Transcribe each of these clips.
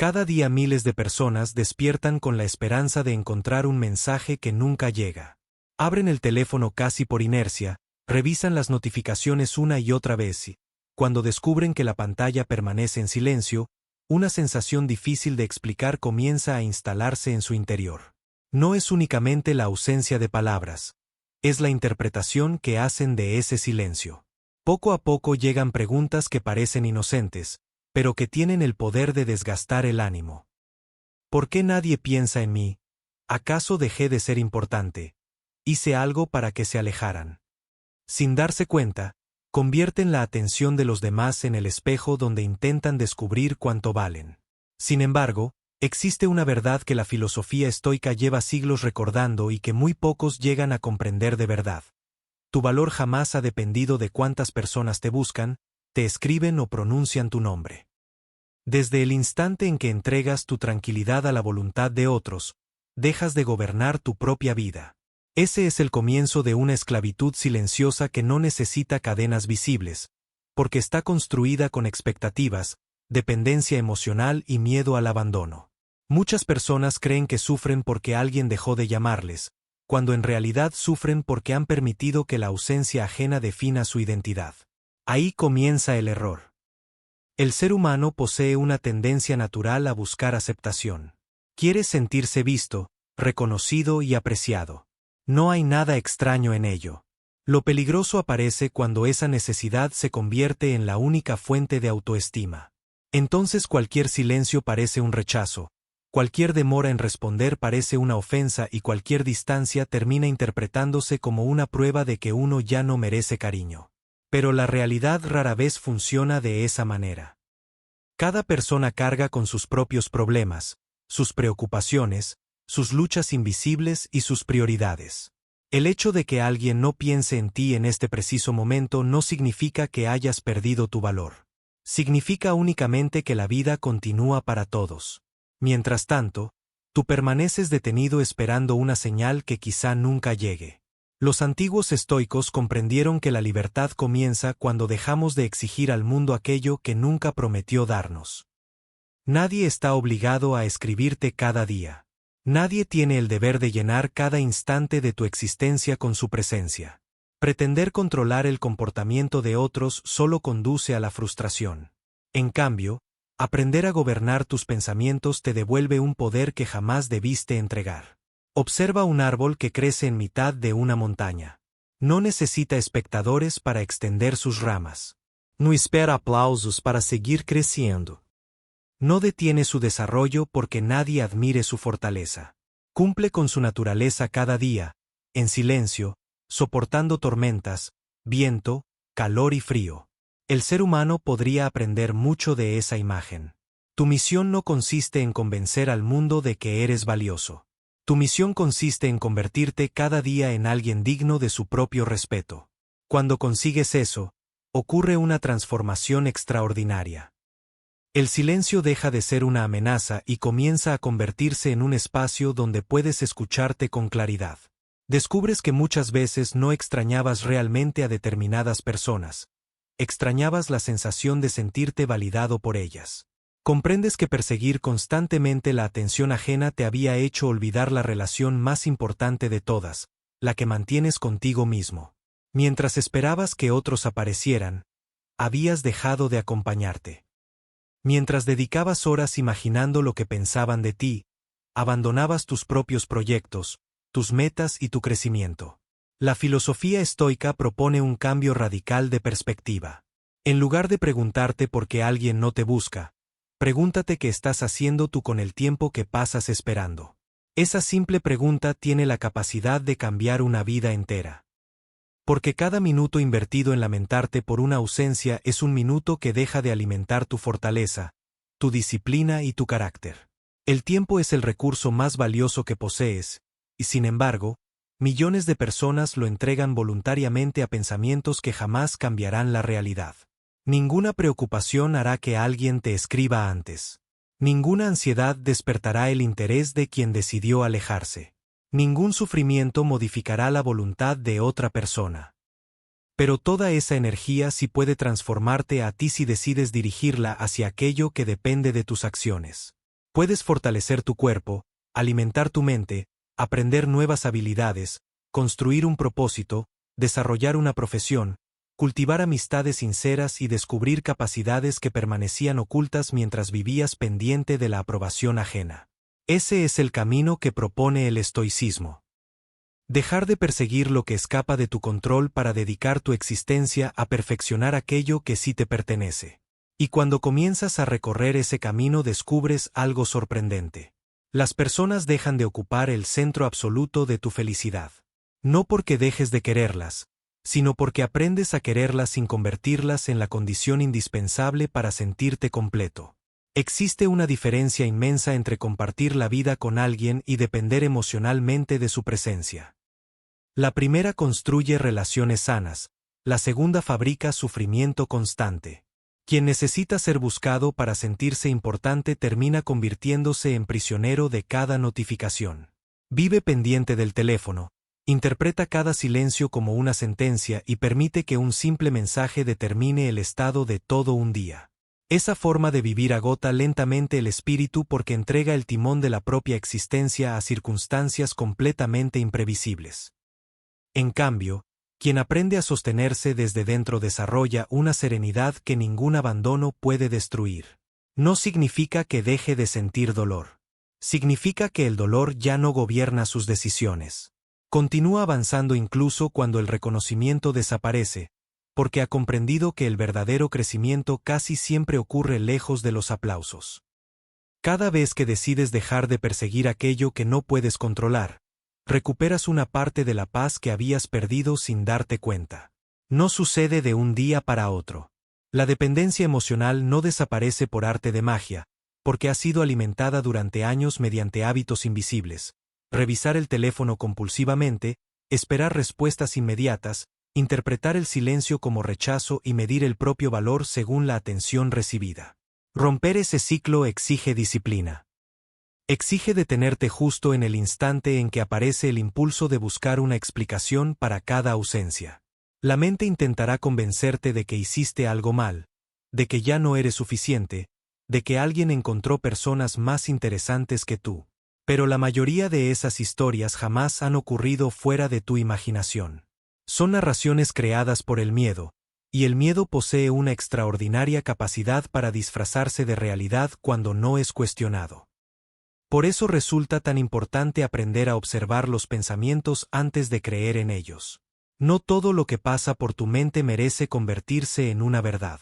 Cada día miles de personas despiertan con la esperanza de encontrar un mensaje que nunca llega. Abren el teléfono casi por inercia, revisan las notificaciones una y otra vez y, cuando descubren que la pantalla permanece en silencio, una sensación difícil de explicar comienza a instalarse en su interior. No es únicamente la ausencia de palabras, es la interpretación que hacen de ese silencio. Poco a poco llegan preguntas que parecen inocentes, pero que tienen el poder de desgastar el ánimo. ¿Por qué nadie piensa en mí? ¿Acaso dejé de ser importante? ¿Hice algo para que se alejaran? Sin darse cuenta, convierten la atención de los demás en el espejo donde intentan descubrir cuánto valen. Sin embargo, existe una verdad que la filosofía estoica lleva siglos recordando y que muy pocos llegan a comprender de verdad. Tu valor jamás ha dependido de cuántas personas te buscan, te escriben o pronuncian tu nombre. Desde el instante en que entregas tu tranquilidad a la voluntad de otros, dejas de gobernar tu propia vida. Ese es el comienzo de una esclavitud silenciosa que no necesita cadenas visibles, porque está construida con expectativas, dependencia emocional y miedo al abandono. Muchas personas creen que sufren porque alguien dejó de llamarles, cuando en realidad sufren porque han permitido que la ausencia ajena defina su identidad. Ahí comienza el error. El ser humano posee una tendencia natural a buscar aceptación. Quiere sentirse visto, reconocido y apreciado. No hay nada extraño en ello. Lo peligroso aparece cuando esa necesidad se convierte en la única fuente de autoestima. Entonces cualquier silencio parece un rechazo, cualquier demora en responder parece una ofensa y cualquier distancia termina interpretándose como una prueba de que uno ya no merece cariño. Pero la realidad rara vez funciona de esa manera. Cada persona carga con sus propios problemas, sus preocupaciones, sus luchas invisibles y sus prioridades. El hecho de que alguien no piense en ti en este preciso momento no significa que hayas perdido tu valor. Significa únicamente que la vida continúa para todos. Mientras tanto, tú permaneces detenido esperando una señal que quizá nunca llegue. Los antiguos estoicos comprendieron que la libertad comienza cuando dejamos de exigir al mundo aquello que nunca prometió darnos. Nadie está obligado a escribirte cada día. Nadie tiene el deber de llenar cada instante de tu existencia con su presencia. Pretender controlar el comportamiento de otros solo conduce a la frustración. En cambio, aprender a gobernar tus pensamientos te devuelve un poder que jamás debiste entregar. Observa un árbol que crece en mitad de una montaña. No necesita espectadores para extender sus ramas. No espera aplausos para seguir creciendo. No detiene su desarrollo porque nadie admire su fortaleza. Cumple con su naturaleza cada día, en silencio, soportando tormentas, viento, calor y frío. El ser humano podría aprender mucho de esa imagen. Tu misión no consiste en convencer al mundo de que eres valioso. Tu misión consiste en convertirte cada día en alguien digno de su propio respeto. Cuando consigues eso, ocurre una transformación extraordinaria. El silencio deja de ser una amenaza y comienza a convertirse en un espacio donde puedes escucharte con claridad. Descubres que muchas veces no extrañabas realmente a determinadas personas. Extrañabas la sensación de sentirte validado por ellas. Comprendes que perseguir constantemente la atención ajena te había hecho olvidar la relación más importante de todas, la que mantienes contigo mismo. Mientras esperabas que otros aparecieran, habías dejado de acompañarte. Mientras dedicabas horas imaginando lo que pensaban de ti, abandonabas tus propios proyectos, tus metas y tu crecimiento. La filosofía estoica propone un cambio radical de perspectiva. En lugar de preguntarte por qué alguien no te busca, pregúntate qué estás haciendo tú con el tiempo que pasas esperando. Esa simple pregunta tiene la capacidad de cambiar una vida entera. Porque cada minuto invertido en lamentarte por una ausencia es un minuto que deja de alimentar tu fortaleza, tu disciplina y tu carácter. El tiempo es el recurso más valioso que posees, y sin embargo, millones de personas lo entregan voluntariamente a pensamientos que jamás cambiarán la realidad. Ninguna preocupación hará que alguien te escriba antes. Ninguna ansiedad despertará el interés de quien decidió alejarse. Ningún sufrimiento modificará la voluntad de otra persona. Pero toda esa energía sí puede transformarte a ti si decides dirigirla hacia aquello que depende de tus acciones. Puedes fortalecer tu cuerpo, alimentar tu mente, aprender nuevas habilidades, construir un propósito, desarrollar una profesión, cultivar amistades sinceras y descubrir capacidades que permanecían ocultas mientras vivías pendiente de la aprobación ajena. Ese es el camino que propone el estoicismo. Dejar de perseguir lo que escapa de tu control para dedicar tu existencia a perfeccionar aquello que sí te pertenece. Y cuando comienzas a recorrer ese camino descubres algo sorprendente. Las personas dejan de ocupar el centro absoluto de tu felicidad. No porque dejes de quererlas, sino porque aprendes a quererlas sin convertirlas en la condición indispensable para sentirte completo. Existe una diferencia inmensa entre compartir la vida con alguien y depender emocionalmente de su presencia. La primera construye relaciones sanas, la segunda fabrica sufrimiento constante. Quien necesita ser buscado para sentirse importante termina convirtiéndose en prisionero de cada notificación. Vive pendiente del teléfono, interpreta cada silencio como una sentencia y permite que un simple mensaje determine el estado de todo un día. Esa forma de vivir agota lentamente el espíritu porque entrega el timón de la propia existencia a circunstancias completamente imprevisibles. En cambio, quien aprende a sostenerse desde dentro desarrolla una serenidad que ningún abandono puede destruir. No significa que deje de sentir dolor. Significa que el dolor ya no gobierna sus decisiones. Continúa avanzando incluso cuando el reconocimiento desaparece, porque ha comprendido que el verdadero crecimiento casi siempre ocurre lejos de los aplausos. Cada vez que decides dejar de perseguir aquello que no puedes controlar, recuperas una parte de la paz que habías perdido sin darte cuenta. No sucede de un día para otro. La dependencia emocional no desaparece por arte de magia, porque ha sido alimentada durante años mediante hábitos invisibles. Revisar el teléfono compulsivamente, esperar respuestas inmediatas, interpretar el silencio como rechazo y medir el propio valor según la atención recibida. Romper ese ciclo exige disciplina. Exige detenerte justo en el instante en que aparece el impulso de buscar una explicación para cada ausencia. La mente intentará convencerte de que hiciste algo mal, de que ya no eres suficiente, de que alguien encontró personas más interesantes que tú. Pero la mayoría de esas historias jamás han ocurrido fuera de tu imaginación. Son narraciones creadas por el miedo, y el miedo posee una extraordinaria capacidad para disfrazarse de realidad cuando no es cuestionado. Por eso resulta tan importante aprender a observar los pensamientos antes de creer en ellos. No todo lo que pasa por tu mente merece convertirse en una verdad.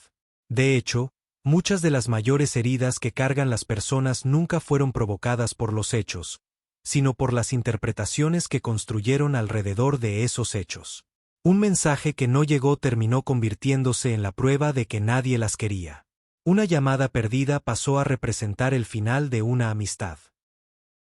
De hecho, muchas de las mayores heridas que cargan las personas nunca fueron provocadas por los hechos, sino por las interpretaciones que construyeron alrededor de esos hechos. Un mensaje que no llegó terminó convirtiéndose en la prueba de que nadie las quería. Una llamada perdida pasó a representar el final de una amistad.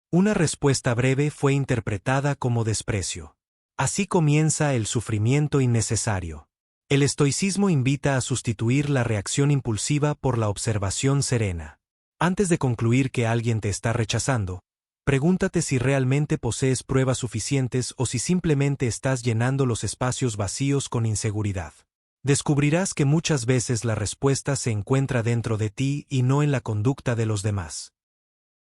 Una respuesta breve fue interpretada como desprecio. Así comienza el sufrimiento innecesario. El estoicismo invita a sustituir la reacción impulsiva por la observación serena. Antes de concluir que alguien te está rechazando, pregúntate si realmente posees pruebas suficientes o si simplemente estás llenando los espacios vacíos con inseguridad. Descubrirás que muchas veces la respuesta se encuentra dentro de ti y no en la conducta de los demás.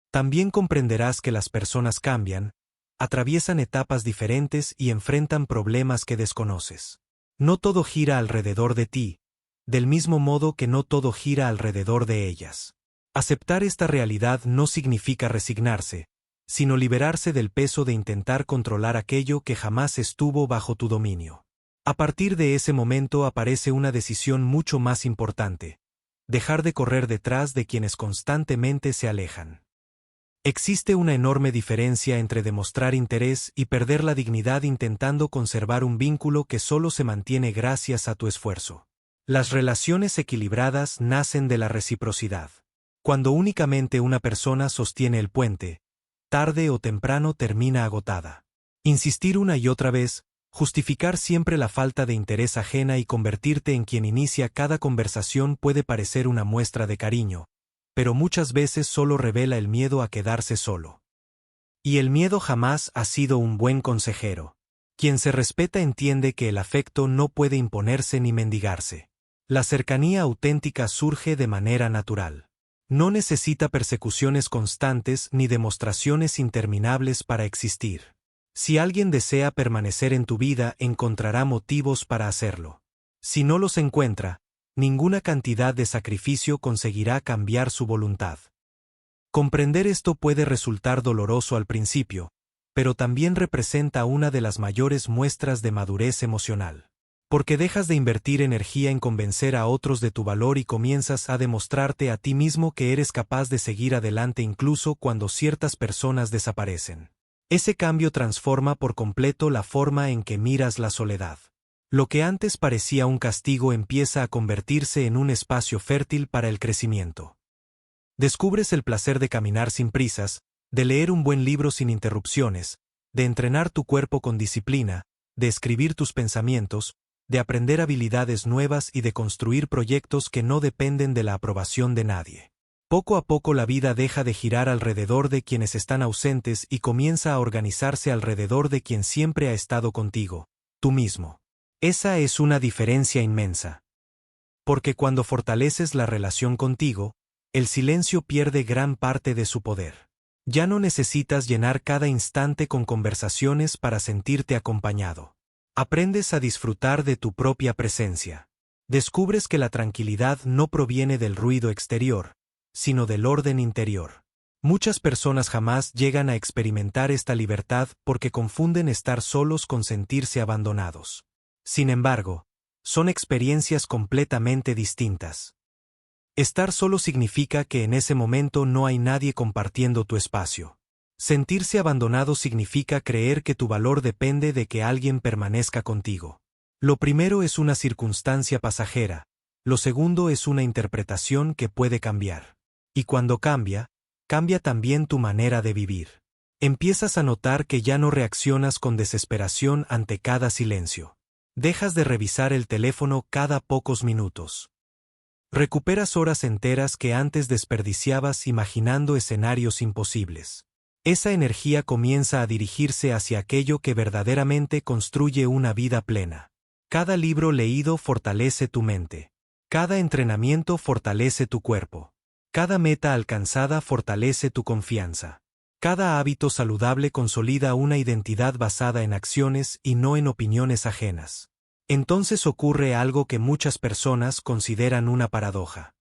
También comprenderás que las personas cambian, atraviesan etapas diferentes y enfrentan problemas que desconoces. No todo gira alrededor de ti, del mismo modo que no todo gira alrededor de ellas. Aceptar esta realidad no significa resignarse, sino liberarse del peso de intentar controlar aquello que jamás estuvo bajo tu dominio. A partir de ese momento aparece una decisión mucho más importante: dejar de correr detrás de quienes constantemente se alejan. Existe una enorme diferencia entre demostrar interés y perder la dignidad intentando conservar un vínculo que solo se mantiene gracias a tu esfuerzo. Las relaciones equilibradas nacen de la reciprocidad. Cuando únicamente una persona sostiene el puente, tarde o temprano termina agotada. Insistir una y otra vez, justificar siempre la falta de interés ajena y convertirte en quien inicia cada conversación puede parecer una muestra de cariño, pero muchas veces solo revela el miedo a quedarse solo. Y el miedo jamás ha sido un buen consejero. Quien se respeta entiende que el afecto no puede imponerse ni mendigarse. La cercanía auténtica surge de manera natural. No necesita persecuciones constantes ni demostraciones interminables para existir. Si alguien desea permanecer en tu vida, encontrará motivos para hacerlo. Si no los encuentra, ninguna cantidad de sacrificio conseguirá cambiar su voluntad. Comprender esto puede resultar doloroso al principio, pero también representa una de las mayores muestras de madurez emocional. Porque dejas de invertir energía en convencer a otros de tu valor y comienzas a demostrarte a ti mismo que eres capaz de seguir adelante incluso cuando ciertas personas desaparecen. Ese cambio transforma por completo la forma en que miras la soledad. Lo que antes parecía un castigo empieza a convertirse en un espacio fértil para el crecimiento. Descubres el placer de caminar sin prisas, de leer un buen libro sin interrupciones, de entrenar tu cuerpo con disciplina, de escribir tus pensamientos, de aprender habilidades nuevas y de construir proyectos que no dependen de la aprobación de nadie. Poco a poco la vida deja de girar alrededor de quienes están ausentes y comienza a organizarse alrededor de quien siempre ha estado contigo, tú mismo. Esa es una diferencia inmensa. Porque cuando fortaleces la relación contigo, el silencio pierde gran parte de su poder. Ya no necesitas llenar cada instante con conversaciones para sentirte acompañado. Aprendes a disfrutar de tu propia presencia. Descubres que la tranquilidad no proviene del ruido exterior, sino del orden interior. Muchas personas jamás llegan a experimentar esta libertad porque confunden estar solos con sentirse abandonados. Sin embargo, son experiencias completamente distintas. Estar solo significa que en ese momento no hay nadie compartiendo tu espacio. Sentirse abandonado significa creer que tu valor depende de que alguien permanezca contigo. Lo primero es una circunstancia pasajera, lo segundo es una interpretación que puede cambiar. Y cuando cambia, cambia también tu manera de vivir. Empiezas a notar que ya no reaccionas con desesperación ante cada silencio. Dejas de revisar el teléfono cada pocos minutos. Recuperas horas enteras que antes desperdiciabas imaginando escenarios imposibles. Esa energía comienza a dirigirse hacia aquello que verdaderamente construye una vida plena. Cada libro leído fortalece tu mente. Cada entrenamiento fortalece tu cuerpo. Cada meta alcanzada fortalece tu confianza. Cada hábito saludable consolida una identidad basada en acciones y no en opiniones ajenas. Entonces ocurre algo que muchas personas consideran una paradoja.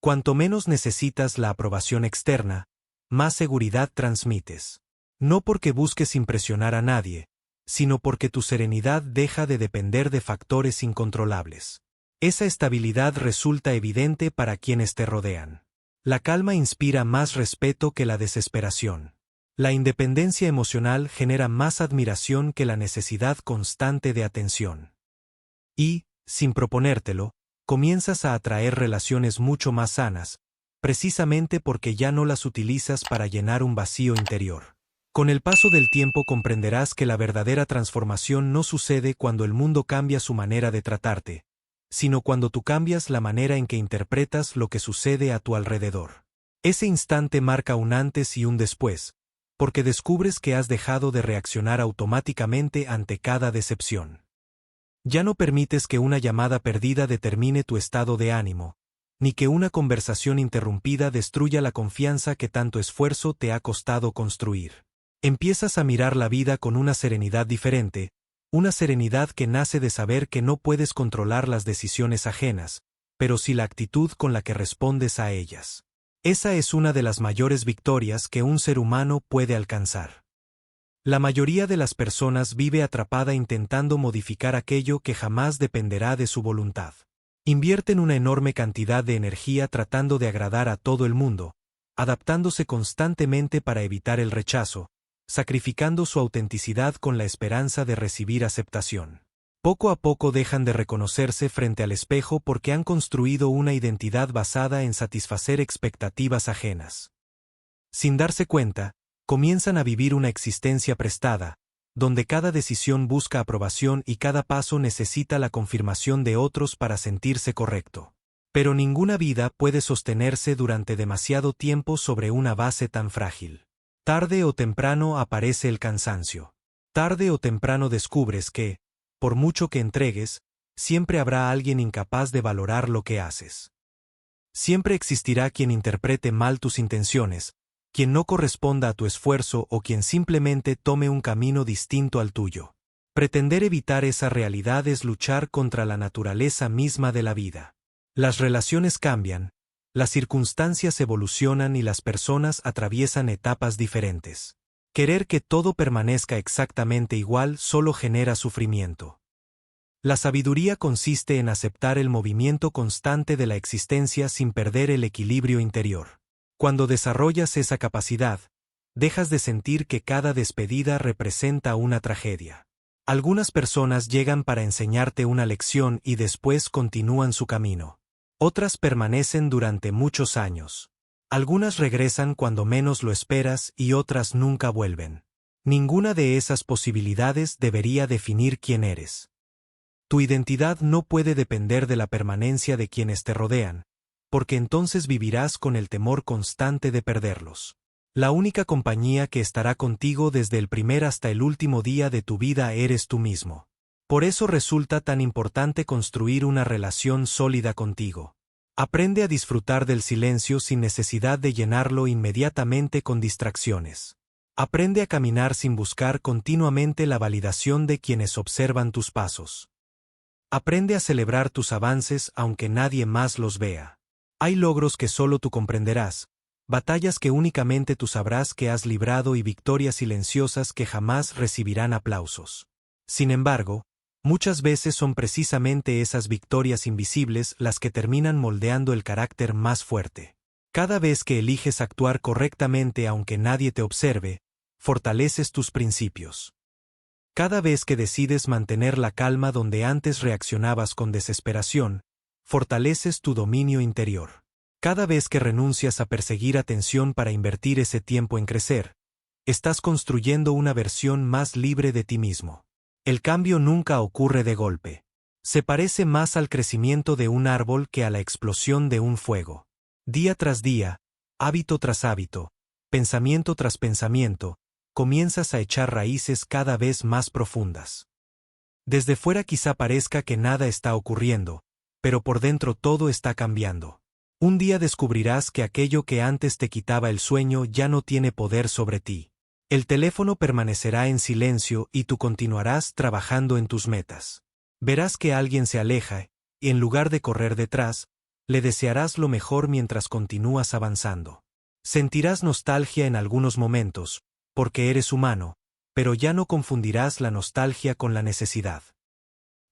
Cuanto menos necesitas la aprobación externa, más seguridad transmites. No porque busques impresionar a nadie, sino porque tu serenidad deja de depender de factores incontrolables. Esa estabilidad resulta evidente para quienes te rodean. La calma inspira más respeto que la desesperación. La independencia emocional genera más admiración que la necesidad constante de atención. Y, sin proponértelo, comienzas a atraer relaciones mucho más sanas, precisamente porque ya no las utilizas para llenar un vacío interior. Con el paso del tiempo comprenderás que la verdadera transformación no sucede cuando el mundo cambia su manera de tratarte, sino cuando tú cambias la manera en que interpretas lo que sucede a tu alrededor. Ese instante marca un antes y un después, porque descubres que has dejado de reaccionar automáticamente ante cada decepción. Ya no permites que una llamada perdida determine tu estado de ánimo, ni que una conversación interrumpida destruya la confianza que tanto esfuerzo te ha costado construir. Empiezas a mirar la vida con una serenidad diferente, una serenidad que nace de saber que no puedes controlar las decisiones ajenas, pero sí la actitud con la que respondes a ellas. Esa es una de las mayores victorias que un ser humano puede alcanzar. La mayoría de las personas vive atrapada intentando modificar aquello que jamás dependerá de su voluntad. Invierten una enorme cantidad de energía tratando de agradar a todo el mundo, adaptándose constantemente para evitar el rechazo, sacrificando su autenticidad con la esperanza de recibir aceptación. Poco a poco dejan de reconocerse frente al espejo porque han construido una identidad basada en satisfacer expectativas ajenas. Sin darse cuenta, comienzan a vivir una existencia prestada, donde cada decisión busca aprobación y cada paso necesita la confirmación de otros para sentirse correcto. Pero ninguna vida puede sostenerse durante demasiado tiempo sobre una base tan frágil. Tarde o temprano aparece el cansancio. Tarde o temprano descubres que, por mucho que entregues, siempre habrá alguien incapaz de valorar lo que haces. Siempre existirá quien interprete mal tus intenciones, quien no corresponda a tu esfuerzo o quien simplemente tome un camino distinto al tuyo. Pretender evitar esa realidad es luchar contra la naturaleza misma de la vida. Las relaciones cambian, las circunstancias evolucionan y las personas atraviesan etapas diferentes. Querer que todo permanezca exactamente igual solo genera sufrimiento. La sabiduría consiste en aceptar el movimiento constante de la existencia sin perder el equilibrio interior. Cuando desarrollas esa capacidad, dejas de sentir que cada despedida representa una tragedia. Algunas personas llegan para enseñarte una lección y después continúan su camino. Otras permanecen durante muchos años. Algunas regresan cuando menos lo esperas y otras nunca vuelven. Ninguna de esas posibilidades debería definir quién eres. Tu identidad no puede depender de la permanencia de quienes te rodean, porque entonces vivirás con el temor constante de perderlos. La única compañía que estará contigo desde el primer hasta el último día de tu vida eres tú mismo. Por eso resulta tan importante construir una relación sólida contigo. Aprende a disfrutar del silencio sin necesidad de llenarlo inmediatamente con distracciones. Aprende a caminar sin buscar continuamente la validación de quienes observan tus pasos. Aprende a celebrar tus avances aunque nadie más los vea. Hay logros que solo tú comprenderás, batallas que únicamente tú sabrás que has librado y victorias silenciosas que jamás recibirán aplausos. Sin embargo, muchas veces son precisamente esas victorias invisibles las que terminan moldeando el carácter más fuerte. Cada vez que eliges actuar correctamente aunque nadie te observe, fortaleces tus principios. Cada vez que decides mantener la calma donde antes reaccionabas con desesperación, fortaleces tu dominio interior. Cada vez que renuncias a perseguir atención para invertir ese tiempo en crecer, estás construyendo una versión más libre de ti mismo. El cambio nunca ocurre de golpe. Se parece más al crecimiento de un árbol que a la explosión de un fuego. Día tras día, hábito tras hábito, pensamiento tras pensamiento, comienzas a echar raíces cada vez más profundas. Desde fuera quizá parezca que nada está ocurriendo, pero por dentro todo está cambiando. Un día descubrirás que aquello que antes te quitaba el sueño ya no tiene poder sobre ti. El teléfono permanecerá en silencio y tú continuarás trabajando en tus metas. Verás que alguien se aleja, y en lugar de correr detrás, le desearás lo mejor mientras continúas avanzando. Sentirás nostalgia en algunos momentos, porque eres humano, pero ya no confundirás la nostalgia con la necesidad.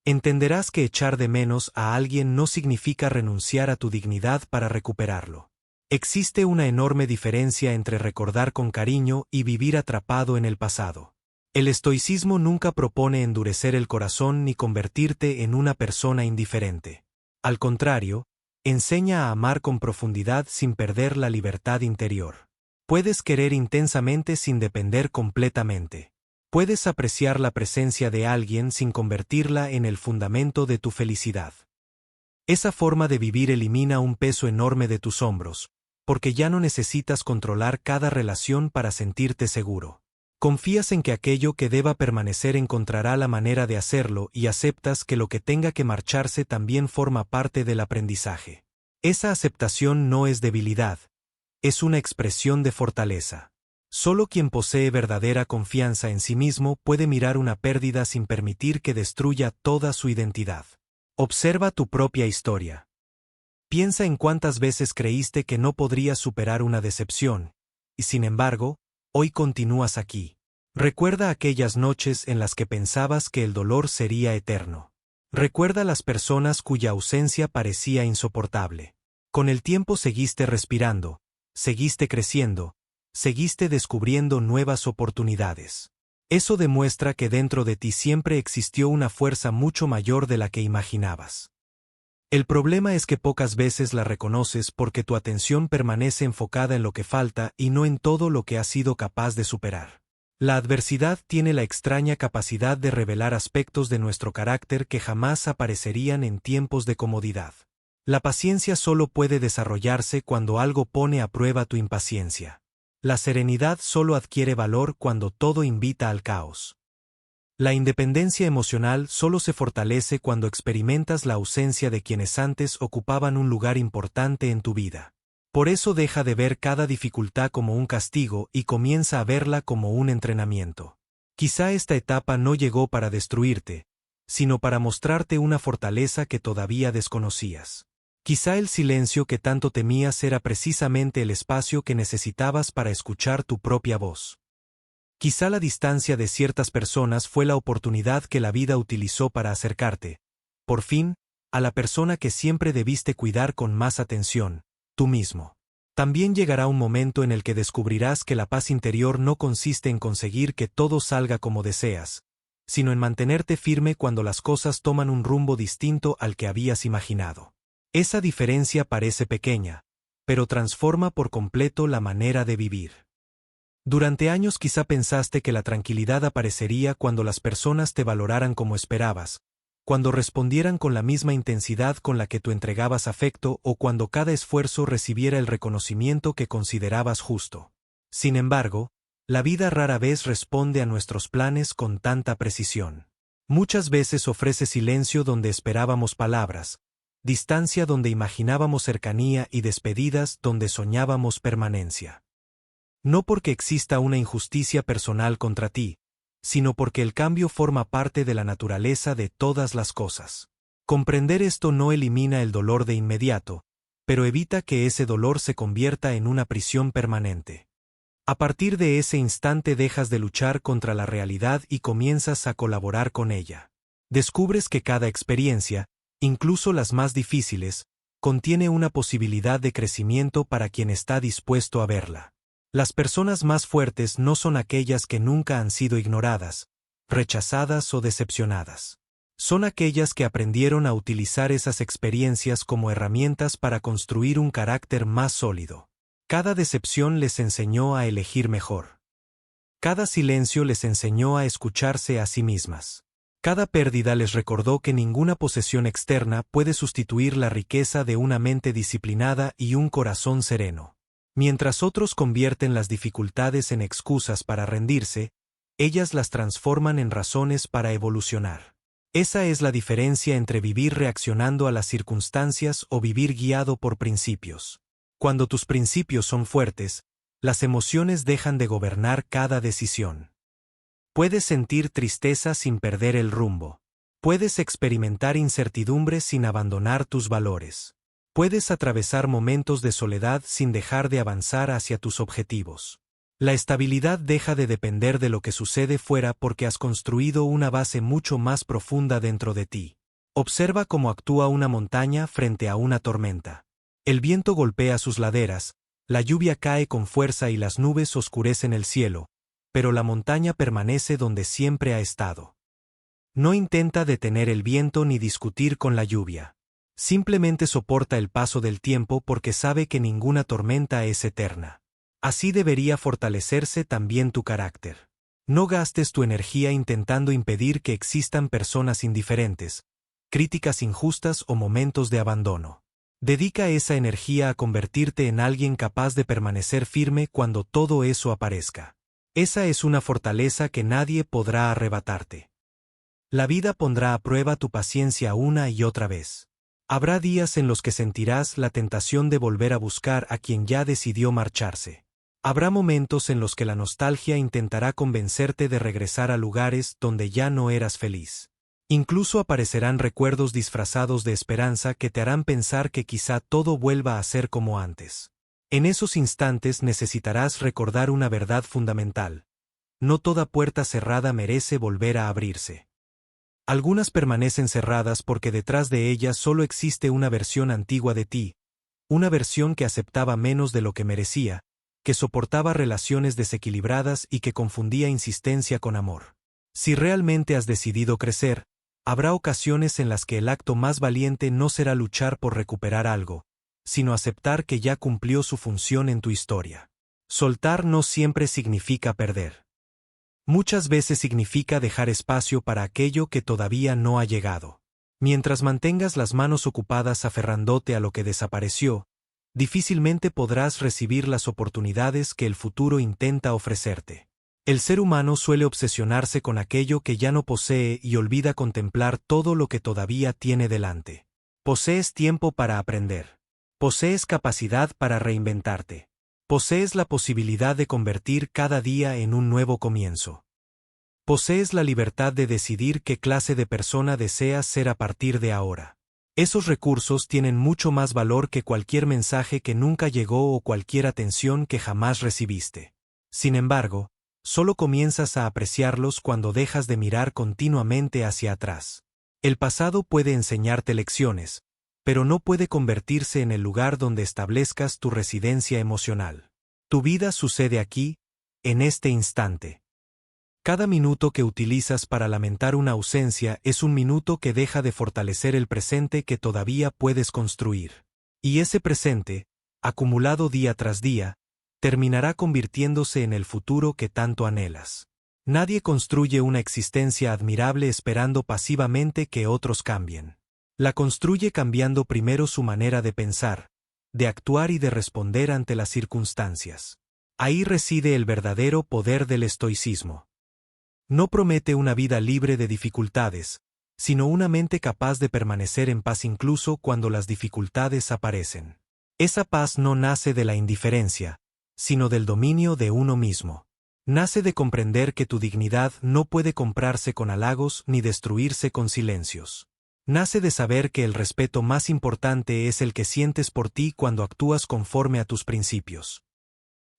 Entenderás que echar de menos a alguien no significa renunciar a tu dignidad para recuperarlo. Existe una enorme diferencia entre recordar con cariño y vivir atrapado en el pasado. El estoicismo nunca propone endurecer el corazón ni convertirte en una persona indiferente. Al contrario, enseña a amar con profundidad sin perder la libertad interior. Puedes querer intensamente sin depender completamente. Puedes apreciar la presencia de alguien sin convertirla en el fundamento de tu felicidad. Esa forma de vivir elimina un peso enorme de tus hombros, porque ya no necesitas controlar cada relación para sentirte seguro. Confías en que aquello que deba permanecer encontrará la manera de hacerlo y aceptas que lo que tenga que marcharse también forma parte del aprendizaje. Esa aceptación no es debilidad, es una expresión de fortaleza. Solo quien posee verdadera confianza en sí mismo puede mirar una pérdida sin permitir que destruya toda su identidad. Observa tu propia historia. Piensa en cuántas veces creíste que no podrías superar una decepción, y sin embargo, hoy continúas aquí. Recuerda aquellas noches en las que pensabas que el dolor sería eterno. Recuerda las personas cuya ausencia parecía insoportable. Con el tiempo seguiste respirando, seguiste creciendo, seguiste descubriendo nuevas oportunidades. Eso demuestra que dentro de ti siempre existió una fuerza mucho mayor de la que imaginabas. El problema es que pocas veces la reconoces porque tu atención permanece enfocada en lo que falta y no en todo lo que has sido capaz de superar. La adversidad tiene la extraña capacidad de revelar aspectos de nuestro carácter que jamás aparecerían en tiempos de comodidad. La paciencia solo puede desarrollarse cuando algo pone a prueba tu impaciencia. La serenidad solo adquiere valor cuando todo invita al caos. La independencia emocional solo se fortalece cuando experimentas la ausencia de quienes antes ocupaban un lugar importante en tu vida. Por eso deja de ver cada dificultad como un castigo y comienza a verla como un entrenamiento. Quizá esta etapa no llegó para destruirte, sino para mostrarte una fortaleza que todavía desconocías. Quizá el silencio que tanto temías era precisamente el espacio que necesitabas para escuchar tu propia voz. Quizá la distancia de ciertas personas fue la oportunidad que la vida utilizó para acercarte, por fin, a la persona que siempre debiste cuidar con más atención, tú mismo. También llegará un momento en el que descubrirás que la paz interior no consiste en conseguir que todo salga como deseas, sino en mantenerte firme cuando las cosas toman un rumbo distinto al que habías imaginado. Esa diferencia parece pequeña, pero transforma por completo la manera de vivir. Durante años quizá pensaste que la tranquilidad aparecería cuando las personas te valoraran como esperabas, cuando respondieran con la misma intensidad con la que tú entregabas afecto o cuando cada esfuerzo recibiera el reconocimiento que considerabas justo. Sin embargo, la vida rara vez responde a nuestros planes con tanta precisión. Muchas veces ofrece silencio donde esperábamos palabras, distancia donde imaginábamos cercanía y despedidas donde soñábamos permanencia. No porque exista una injusticia personal contra ti, sino porque el cambio forma parte de la naturaleza de todas las cosas. Comprender esto no elimina el dolor de inmediato, pero evita que ese dolor se convierta en una prisión permanente. A partir de ese instante dejas de luchar contra la realidad y comienzas a colaborar con ella. Descubres que cada experiencia, incluso las más difíciles, contiene una posibilidad de crecimiento para quien está dispuesto a verla. Las personas más fuertes no son aquellas que nunca han sido ignoradas, rechazadas o decepcionadas. Son aquellas que aprendieron a utilizar esas experiencias como herramientas para construir un carácter más sólido. Cada decepción les enseñó a elegir mejor. Cada silencio les enseñó a escucharse a sí mismas. Cada pérdida les recordó que ninguna posesión externa puede sustituir la riqueza de una mente disciplinada y un corazón sereno. Mientras otros convierten las dificultades en excusas para rendirse, ellas las transforman en razones para evolucionar. Esa es la diferencia entre vivir reaccionando a las circunstancias o vivir guiado por principios. Cuando tus principios son fuertes, las emociones dejan de gobernar cada decisión. Puedes sentir tristeza sin perder el rumbo. Puedes experimentar incertidumbre sin abandonar tus valores. Puedes atravesar momentos de soledad sin dejar de avanzar hacia tus objetivos. La estabilidad deja de depender de lo que sucede fuera porque has construido una base mucho más profunda dentro de ti. Observa cómo actúa una montaña frente a una tormenta. El viento golpea sus laderas, la lluvia cae con fuerza y las nubes oscurecen el cielo, pero la montaña permanece donde siempre ha estado. No intenta detener el viento ni discutir con la lluvia. Simplemente soporta el paso del tiempo porque sabe que ninguna tormenta es eterna. Así debería fortalecerse también tu carácter. No gastes tu energía intentando impedir que existan personas indiferentes, críticas injustas o momentos de abandono. Dedica esa energía a convertirte en alguien capaz de permanecer firme cuando todo eso aparezca. Esa es una fortaleza que nadie podrá arrebatarte. La vida pondrá a prueba tu paciencia una y otra vez. Habrá días en los que sentirás la tentación de volver a buscar a quien ya decidió marcharse. Habrá momentos en los que la nostalgia intentará convencerte de regresar a lugares donde ya no eras feliz. Incluso aparecerán recuerdos disfrazados de esperanza que te harán pensar que quizá todo vuelva a ser como antes. En esos instantes necesitarás recordar una verdad fundamental. No toda puerta cerrada merece volver a abrirse. Algunas permanecen cerradas porque detrás de ellas solo existe una versión antigua de ti, una versión que aceptaba menos de lo que merecía, que soportaba relaciones desequilibradas y que confundía insistencia con amor. Si realmente has decidido crecer, habrá ocasiones en las que el acto más valiente no será luchar por recuperar algo, sino aceptar que ya cumplió su función en tu historia. Soltar no siempre significa perder. Muchas veces significa dejar espacio para aquello que todavía no ha llegado. Mientras mantengas las manos ocupadas aferrándote a lo que desapareció, difícilmente podrás recibir las oportunidades que el futuro intenta ofrecerte. El ser humano suele obsesionarse con aquello que ya no posee y olvida contemplar todo lo que todavía tiene delante. Posees tiempo para aprender. Posees capacidad para reinventarte. Posees la posibilidad de convertir cada día en un nuevo comienzo. Posees la libertad de decidir qué clase de persona deseas ser a partir de ahora. Esos recursos tienen mucho más valor que cualquier mensaje que nunca llegó o cualquier atención que jamás recibiste. Sin embargo, solo comienzas a apreciarlos cuando dejas de mirar continuamente hacia atrás. El pasado puede enseñarte lecciones, pero no puede convertirse en el lugar donde establezcas tu residencia emocional. Tu vida sucede aquí, en este instante. Cada minuto que utilizas para lamentar una ausencia es un minuto que deja de fortalecer el presente que todavía puedes construir. Y ese presente, acumulado día tras día, terminará convirtiéndose en el futuro que tanto anhelas. Nadie construye una existencia admirable esperando pasivamente que otros cambien. La construye cambiando primero su manera de pensar, de actuar y de responder ante las circunstancias. Ahí reside el verdadero poder del estoicismo. No promete una vida libre de dificultades, sino una mente capaz de permanecer en paz incluso cuando las dificultades aparecen. Esa paz no nace de la indiferencia, sino del dominio de uno mismo. Nace de comprender que tu dignidad no puede comprarse con halagos ni destruirse con silencios. Nace de saber que el respeto más importante es el que sientes por ti cuando actúas conforme a tus principios.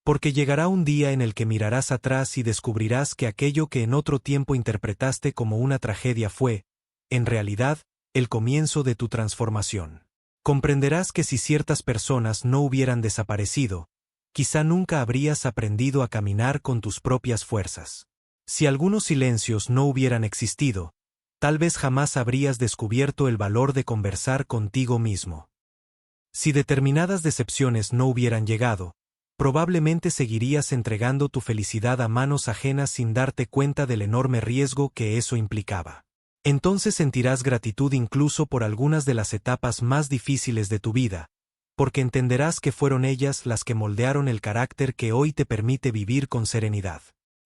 Porque llegará un día en el que mirarás atrás y descubrirás que aquello que en otro tiempo interpretaste como una tragedia fue, en realidad, el comienzo de tu transformación. Comprenderás que si ciertas personas no hubieran desaparecido, quizá nunca habrías aprendido a caminar con tus propias fuerzas. Si algunos silencios no hubieran existido, tal vez jamás habrías descubierto el valor de conversar contigo mismo. Si determinadas decepciones no hubieran llegado, probablemente seguirías entregando tu felicidad a manos ajenas sin darte cuenta del enorme riesgo que eso implicaba. Entonces sentirás gratitud incluso por algunas de las etapas más difíciles de tu vida, porque entenderás que fueron ellas las que moldearon el carácter que hoy te permite vivir con serenidad.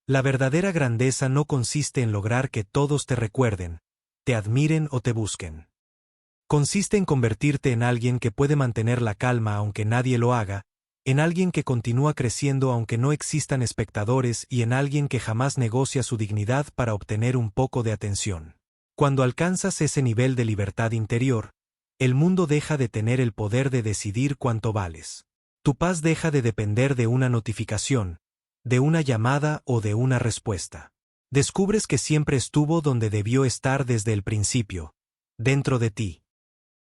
La verdadera grandeza no consiste en lograr que todos te recuerden, te admiren o te busquen. Consiste en convertirte en alguien que puede mantener la calma aunque nadie lo haga, en alguien que continúa creciendo aunque no existan espectadores y en alguien que jamás negocia su dignidad para obtener un poco de atención. Cuando alcanzas ese nivel de libertad interior, el mundo deja de tener el poder de decidir cuánto vales. Tu paz deja de depender de una notificación, de una llamada o de una respuesta. Descubres que siempre estuvo donde debió estar desde el principio, dentro de ti.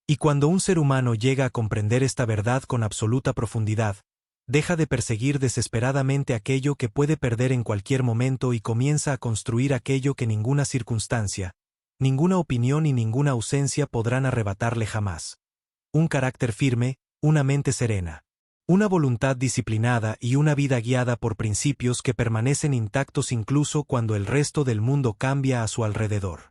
Y cuando un ser humano llega a comprender esta verdad con absoluta profundidad, deja de perseguir desesperadamente aquello que puede perder en cualquier momento y comienza a construir aquello que ninguna circunstancia, ninguna opinión y ninguna ausencia podrán arrebatarle jamás. Un carácter firme, una mente serena, una voluntad disciplinada y una vida guiada por principios que permanecen intactos incluso cuando el resto del mundo cambia a su alrededor.